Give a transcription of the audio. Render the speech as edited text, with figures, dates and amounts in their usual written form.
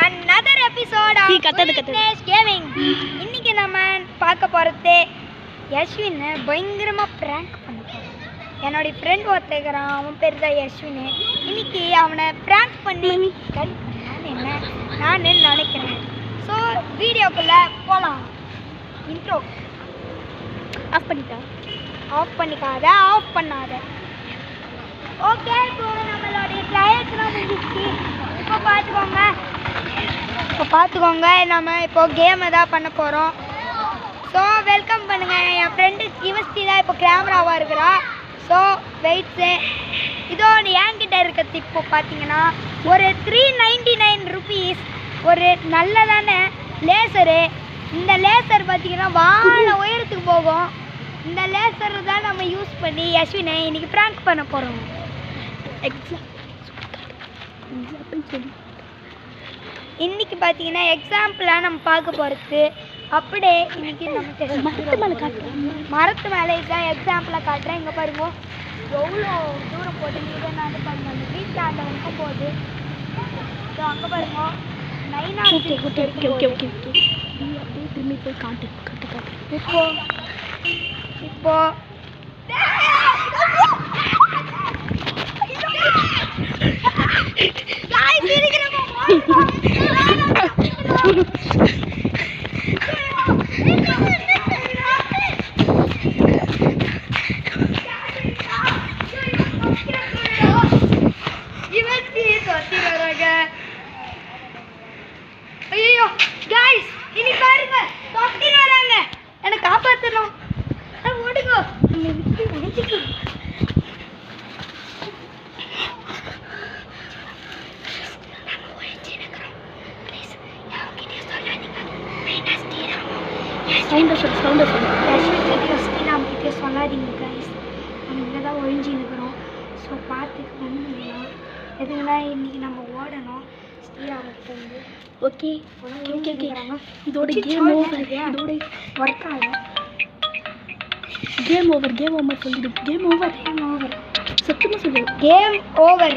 another episode of Witness Gaming. இன்னைக்கு நம்ம பார்க்க போறது யஷ்வின் பயங்கரமா prank பண்ணிட்டான். என்னோட ஃப்ரெண்ட் ஒருத்தகிறான், அவன் பேர் தான் யஷ்வின். இன்னைக்கு அவனை prank பண்ணி நான் நினைக்கிறேன். ஸோ வீடியோக்குள்ள போகலாம். இன்ட்ரோ ஆஃப் பண்ணாத. ஓகே, இப்போ நம்மளுடைய ட்ரையல்ஸ்லாம் முடிஞ்சிச்சு. இப்போ பார்த்துக்கோங்க நம்ம இப்போ கேமை தான் பண்ண போகிறோம். ஸோ வெல்கம் பண்ணுங்கள். என் ஃப்ரெண்டு கிவஸ்தி தான் இப்போ கேமராவாக இருக்கிறா. ஸோ வெயிட்ஸு இதோ என்கிட்ட இருக்கிறது இப்போ பார்த்தீங்கன்னா ஒரு 399 rupees ஒரு நல்லதான லேசரு. இந்த லேசர் பார்த்தீங்கன்னா வாழ உயரத்துக்கு போகும். இந்த லேசர் தான் நம்ம யூஸ் பண்ணி யஷ்வினை இன்னைக்கு ப்ராங்க் பண்ண போகிறோம். இன்னைக்கு பார்த்தீங்கன்னா எக்ஸாம்பிளாக நம்ம பார்க்க போகிறது அப்படியே இன்னைக்கு நம்ம மரத்து மேலே தான் எக்ஸாம்பிளாக காட்டுறேன். இங்கே பாருங்க எவ்வளோ தூரம் போட்டு இதை நான் பாருங்க அந்த வீட்டில் அந்த வரைக்கும் போகுது. ஸோ அங்கே பாருங்க நைனா திரும்பி போய் காட்டு. இப்போ ஐயோ गाइस இனி பாருங்க தொட்டி வராங்க, என்ன காப்பாத்தணும். ஓடுங்க சொல்லாதீங்க கைஸ், நம்ம இங்கே தான் ஒழிஞ்சு இருக்கிறோம். ஸோ பார்த்துக்கணும் எதுனா இன்னைக்கு நம்ம ஓடணும் ஸ்ரீராமத்துக்கு வந்து. ஓகே இதோட கேம் ஓவர். இதோட ஒர்க் ஆகும். கேம் ஓவர் சொல்லிடு. கேம் ஓவர் சத்தியமாக சொல்லு. Game over.